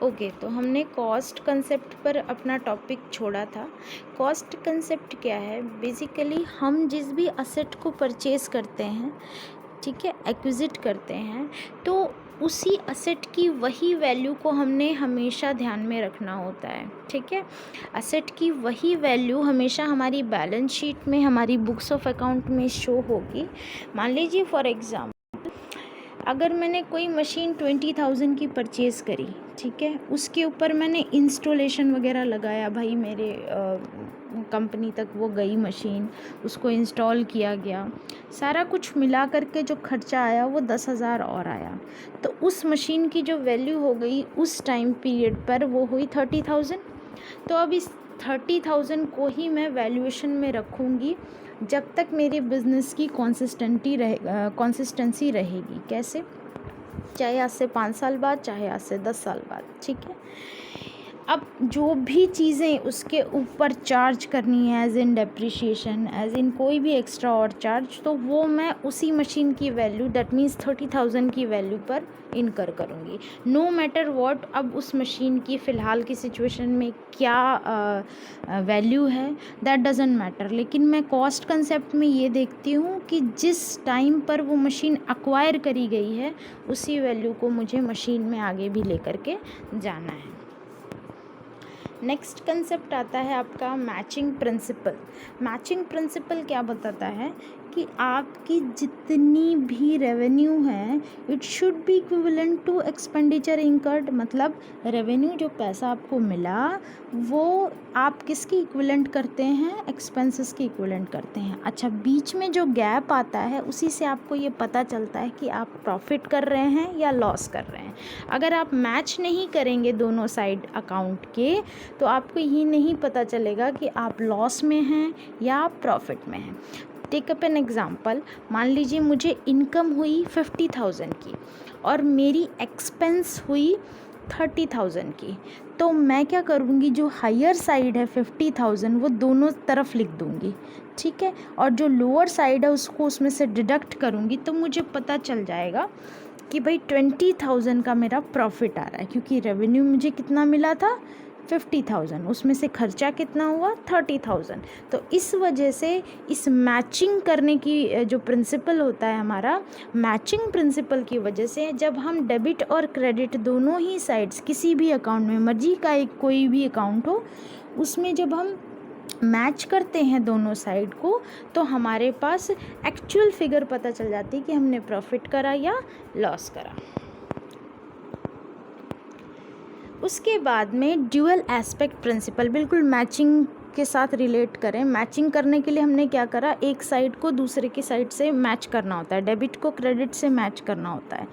Okay, तो हमने cost concept पर अपना टॉपिक छोड़ा था। कॉस्ट कंसेप्ट क्या है? बेसिकली हम जिस भी असेट को परचेज़ करते हैं, ठीक है, एक्विजिट करते हैं, तो उसी असेट की वही वैल्यू को हमने हमेशा ध्यान में रखना होता है, ठीक है। असेट की वही वैल्यू हमेशा हमारी बैलेंस शीट में, हमारी बुक्स ऑफ अकाउंट में शो होगी। मान लीजिए फॉर एग्ज़ाम्पल, अगर मैंने कोई मशीन 20,000 की परचेज़ करी, ठीक है, उसके ऊपर मैंने इंस्टॉलेशन वगैरह लगाया, भाई मेरे कंपनी तक वो गई मशीन, उसको इंस्टॉल किया गया, सारा कुछ मिला करके जो खर्चा आया वो 10,000 और आया, तो उस मशीन की जो वैल्यू हो गई उस टाइम पीरियड पर वो हुई 30,000। तो अब इस 30,000 को ही मैं वैल्यूएशन में रखूँगी जब तक मेरे बिज़नेस की कंसिस्टेंसी रहेगी। कैसे? चाहे आज से 5 साल बाद, चाहे आज से 10 साल बाद, ठीक है। अब जो भी चीज़ें उसके ऊपर चार्ज करनी है, as in depreciation, as in कोई भी एक्स्ट्रा और चार्ज, तो वो मैं उसी मशीन की वैल्यू, दैट मीन्स 30,000 की वैल्यू पर इनकर करूँगी, नो मैटर व्हाट। अब उस मशीन की फ़िलहाल की सिचुएशन में क्या वैल्यू है, दैट डजेंट मैटर, लेकिन मैं कॉस्ट कंसेप्ट में ये देखती हूँ कि जिस टाइम पर वो मशीन एक्वायर करी गई है उसी वैल्यू को मुझे मशीन में आगे भी लेकर के जाना है। नेक्स्ट कंसेप्ट आता है आपका मैचिंग प्रिंसिपल। मैचिंग प्रिंसिपल क्या बताता है कि आपकी जितनी भी रेवेन्यू है, it should be equivalent to expenditure incurred. मतलब रेवेन्यू, जो पैसा आपको मिला, वो आप किसकी इक्विवेलेंट करते हैं? एक्सपेंसेस की इक्विवेलेंट करते हैं। अच्छा, बीच में जो गैप आता है उसी से आपको ये पता चलता है कि आप प्रॉफिट कर रहे हैं या लॉस कर रहे हैं। अगर आप मैच नहीं करेंगे दोनों साइड अकाउंट के, तो आपको ये नहीं पता चलेगा कि आप लॉस में हैं या आप प्रॉफिट में हैं। टेक अप एन एग्ज़ाम्पल, मान लीजिए मुझे इनकम हुई 50,000 की और मेरी एक्सपेंस हुई 30,000 की, तो मैं क्या करूँगी, जो हायर साइड है 50,000 वो दोनों तरफ लिख दूँगी, ठीक है, और जो लोअर साइड है उसको उसमें से डिडक्ट करूँगी, तो मुझे पता चल जाएगा कि भाई 20,000 का मेरा प्रॉफिट आ रहा है, क्योंकि रेवेन्यू मुझे कितना मिला था? 50,000, उसमें से खर्चा कितना हुआ? 30,000। तो इस वजह से इस मैचिंग करने की जो प्रिंसिपल होता है हमारा, मैचिंग प्रिंसिपल की वजह से जब हम डेबिट और क्रेडिट दोनों ही साइड्स, किसी भी अकाउंट में, मर्जी का एक कोई भी अकाउंट हो, उसमें जब हम मैच करते हैं दोनों साइड को, तो हमारे पास एक्चुअल फिगर पता चल जाती है कि हमने प्रॉफिट करा या लॉस करा। उसके बाद में ड्यूअल एस्पेक्ट प्रिंसिपल, बिल्कुल मैचिंग के साथ रिलेट करें। मैचिंग करने के लिए हमने क्या करा, एक साइड को दूसरे की साइड से मैच करना होता है, डेबिट को क्रेडिट से मैच करना होता है।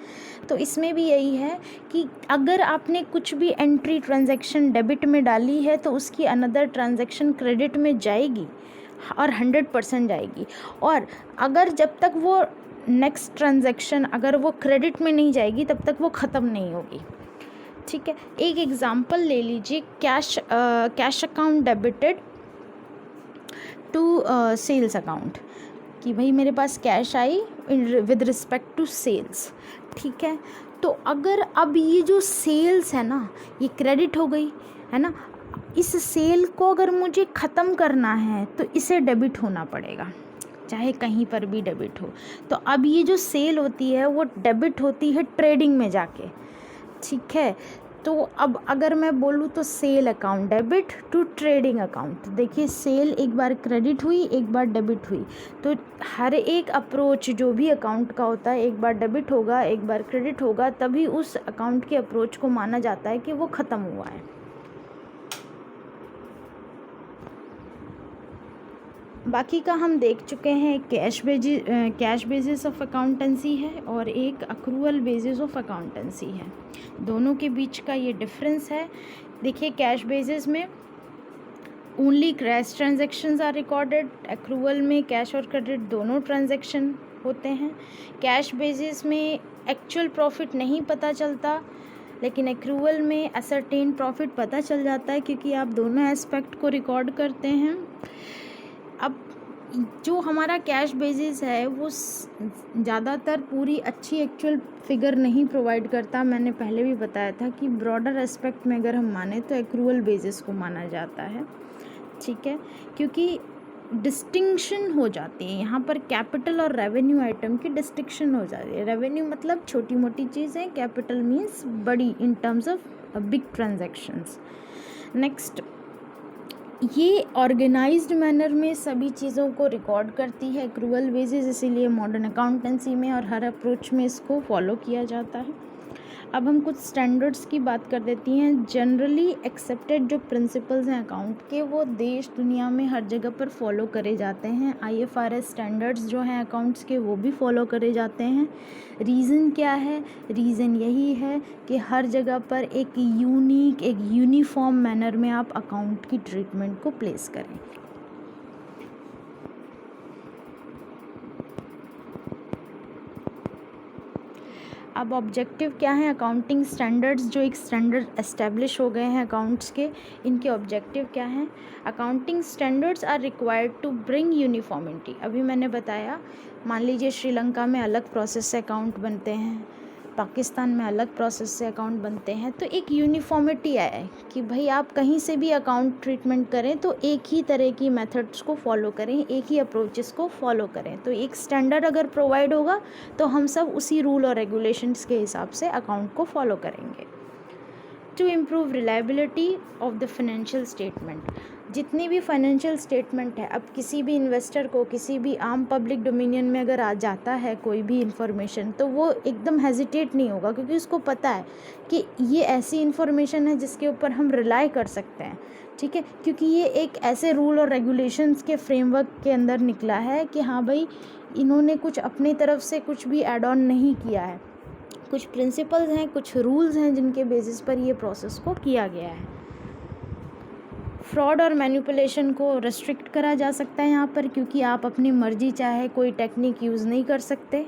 तो इसमें भी यही है कि अगर आपने कुछ भी एंट्री ट्रांजैक्शन डेबिट में डाली है तो उसकी अनदर ट्रांजैक्शन क्रेडिट में जाएगी और 100% जाएगी। और अगर जब तक वो नेक्स्ट ट्रांजैक्शन अगर वो क्रेडिट में नहीं जाएगी तब तक वो ख़त्म नहीं होगी, ठीक है। एक एग्जांपल ले लीजिए, cash account debited to sales account, कि भाई मेरे पास कैश आई विद रिस्पेक्ट टू सेल्स, ठीक है। तो अगर अब ये जो सेल्स है ना, ये क्रेडिट हो गई है ना, इस सेल को अगर मुझे ख़त्म करना है तो इसे डेबिट होना पड़ेगा, चाहे कहीं पर भी डेबिट हो। तो अब ये जो सेल होती है वो डेबिट होती है ट्रेडिंग में जाके, ठीक है। तो अब अगर मैं बोलूँ तो sale account debit to trading account, देखिए सेल एक बार क्रेडिट हुई, एक बार डेबिट हुई, तो हर एक अप्रोच जो भी अकाउंट का होता है, एक बार डेबिट होगा, एक बार क्रेडिट होगा, तभी उस अकाउंट के अप्रोच को माना जाता है कि वो ख़त्म हुआ है। बाकी का हम देख चुके हैं, कैश बेसिस ऑफ अकाउंटेंसी है और एक अक्रूवल बेसिस ऑफ अकाउंटेंसी है। दोनों के बीच का ये डिफरेंस है। देखिए, कैश बेसिस में only cash transactions are recorded, accrual में कैश और क्रेडिट दोनों ट्रांजैक्शन होते हैं। कैश बेसिस में एक्चुअल प्रॉफिट नहीं पता चलता, लेकिन एक्रूवल में असरटेन प्रॉफिट पता चल जाता है, क्योंकि आप दोनों एस्पेक्ट को रिकॉर्ड करते हैं। अब जो हमारा कैश बेसिस है वो ज़्यादातर पूरी अच्छी एक्चुअल फिगर नहीं प्रोवाइड करता। मैंने पहले भी बताया था कि ब्रॉडर एस्पेक्ट में अगर हम माने तो एक्रूअल बेसिस को माना जाता है, ठीक है, क्योंकि डिस्टिंक्शन हो जाती है यहाँ पर कैपिटल और रेवेन्यू आइटम की डिस्टिंक्शन हो जाती है। रेवेन्यू मतलब छोटी मोटी चीज़ें, कैपिटल मीन्स बड़ी in terms of big transactions. Next, ये ऑर्गेनाइज्ड मैनर में सभी चीज़ों को रिकॉर्ड करती है एक्रूअल बेसिस, इसीलिए मॉडर्न अकाउंटेंसी में और हर अप्रोच में इसको फॉलो किया जाता है। अब हम कुछ स्टैंडर्ड्स की बात कर देती हैं। जनरली एक्सेप्टेड जो प्रिंसिपल्स हैं अकाउंट के, वो देश दुनिया में हर जगह पर फॉलो करे जाते हैं। IFRS स्टैंडर्ड्स जो हैं अकाउंट्स के, वो भी फॉलो करे जाते हैं। रीज़न क्या है? रीज़न यही है कि हर जगह पर एक यूनिक, एक यूनिफॉर्म मैनर में आप अकाउंट की ट्रीटमेंट को प्लेस करें। अब ऑब्जेक्टिव क्या है? अकाउंटिंग स्टैंडर्ड्स जो एक स्टैंडर्ड एस्टेब्लिश हो गए हैं अकाउंट्स के, इनके ऑब्जेक्टिव क्या हैं? Accounting standards are required to bring uniformity. अभी मैंने बताया, मान लीजिए श्रीलंका में अलग प्रोसेस से अकाउंट बनते हैं, पाकिस्तान में अलग प्रोसेस से अकाउंट बनते हैं, तो एक यूनिफॉर्मिटी आए कि भाई आप कहीं से भी अकाउंट ट्रीटमेंट करें तो एक ही तरह की मेथड्स को फॉलो करें, एक ही अप्रोचेस को फॉलो करें। तो एक स्टैंडर्ड अगर प्रोवाइड होगा तो हम सब उसी रूल और रेगुलेशंस के हिसाब से अकाउंट को फॉलो करेंगे। To improve reliability of the financial statement, जितनी भी फाइनेंशियल स्टेटमेंट है, अब किसी भी इन्वेस्टर को किसी भी आम पब्लिक डोमिनियन में अगर आ जाता है कोई भी इंफॉर्मेशन, तो वो एकदम हेजिटेट नहीं होगा, क्योंकि उसको पता है कि ये ऐसी इन्फॉर्मेशन है जिसके ऊपर हम रिलाई कर सकते हैं, ठीक है, क्योंकि ये एक ऐसे रूल और रेगुलेशंस के फ्रेमवर्क के अंदर निकला है कि हाँ भाई, इन्होंने कुछ अपनी तरफ से कुछ भी ऐड ऑन नहीं किया है। कुछ प्रिंसिपल्स हैं, कुछ रूल्स हैं जिनके बेसिस पर ये प्रोसेस को किया गया है। फ्रॉड और मैनिपुलेशन को रेस्ट्रिक्ट करा जा सकता है यहाँ पर, क्योंकि आप अपनी मर्जी चाहे कोई टेक्निक यूज़ नहीं कर सकते।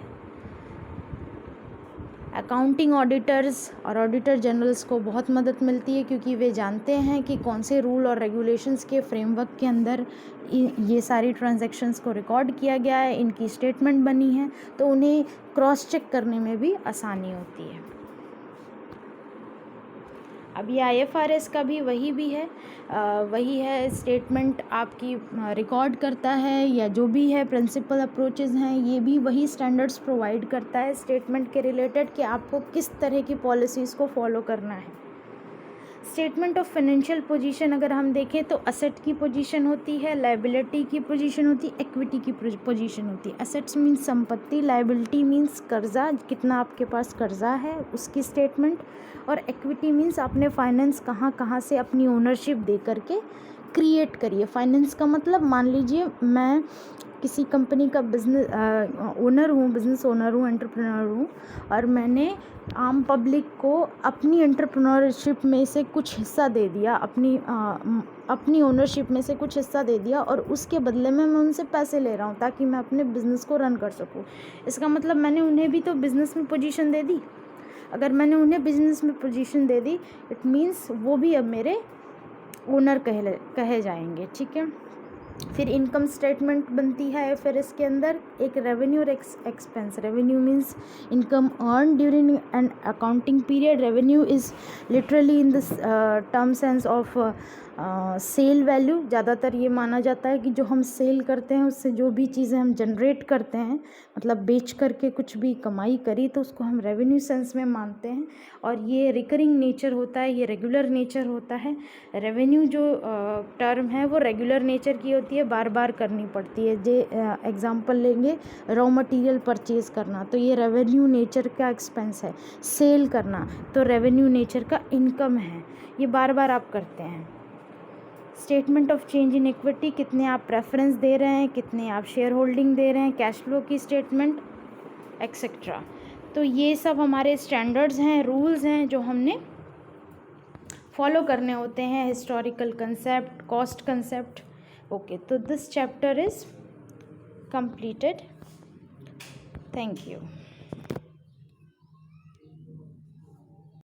अकाउंटिंग ऑडिटर्स और ऑडिटर जनरल्स को बहुत मदद मिलती है, क्योंकि वे जानते हैं कि कौन से रूल और रेगुलेशंस के फ्रेमवर्क के अंदर ये सारी ट्रांजैक्शंस को रिकॉर्ड किया गया है, इनकी स्टेटमेंट बनी है, तो उन्हें क्रॉस चेक करने में भी आसानी होती है। अब ये IFRS का भी वही है, स्टेटमेंट आपकी रिकॉर्ड करता है, या जो भी है प्रिंसिपल अप्रोचेस हैं, ये भी वही स्टैंडर्ड्स प्रोवाइड करता है स्टेटमेंट के रिलेटेड कि आपको किस तरह की पॉलिसीज़ को फॉलो करना है। स्टेटमेंट ऑफ फाइनेंशियल पोजीशन अगर हम देखें तो असेट की पोजीशन होती है, लायबिलिटी की पोजीशन होती है, इक्विटी की पोजीशन होती है। असेट्स मीन्स संपत्ति, लायबिलिटी मीन्स कर्जा, कितना आपके पास कर्जा है उसकी स्टेटमेंट, और इक्विटी मीन्स आपने फाइनेंस कहाँ कहाँ से अपनी ओनरशिप दे करके क्रिएट करी है। फाइनेंस का मतलब, मान लीजिए मैं किसी कंपनी का बिजनेस ओनर हूँ, बिजनेस ओनर हूँ, एंटरप्रेन्योर हूँ, और मैंने आम पब्लिक को अपनी एंटरप्रेन्योरशिप में से कुछ हिस्सा दे दिया, अपनी ओनरशिप में से कुछ हिस्सा दे दिया, और उसके बदले में मैं उनसे पैसे ले रहा हूँ ताकि मैं अपने बिज़नेस को रन कर सकूँ। इसका मतलब मैंने उन्हें भी तो बिज़नेस में पोजीशन दे दी। अगर मैंने उन्हें बिज़नेस में position they the, it means वो भी अब मेरे ओनर कहे जाएंगे, ठीक है। फिर इनकम स्टेटमेंट बनती है, फिर इसके अंदर एक रेवेन्यू और expense. Revenue means income earn during an accounting period. Revenue is literally in this term sense of sale value. ज़्यादातर ये माना जाता है कि जो हम सेल करते हैं उससे जो भी चीज़ें हम जनरेट करते हैं, मतलब बेच करके कुछ भी कमाई करी, तो उसको हम रेवेन्यू सेंस में मानते हैं। और ये रिकरिंग नेचर होता है, ये रेगुलर नेचर होता है। रेवेन्यू जो टर्म है वो रेगुलर नेचर की होती है, बार बार करनी पड़ती है। एग्जांपल लेंगे, रॉ मटेरियल परचेज़ करना, तो ये रेवेन्यू नेचर का एक्सपेंस है। सेल करना तो रेवेन्यू नेचर का इनकम है, ये बार बार आप करते हैं। Statement of change in equity, कितने आप प्रेफरेंस दे रहे हैं, कितने आप शेयर होल्डिंग दे रहे हैं, कैश फ्लो की स्टेटमेंट एक्सेट्रा। तो ये सब हमारे स्टैंडर्ड्स हैं, रूल्स हैं जो हमने फॉलो करने होते हैं। Historical concept, cost concept. Okay, तो this chapter is completed. Thank you.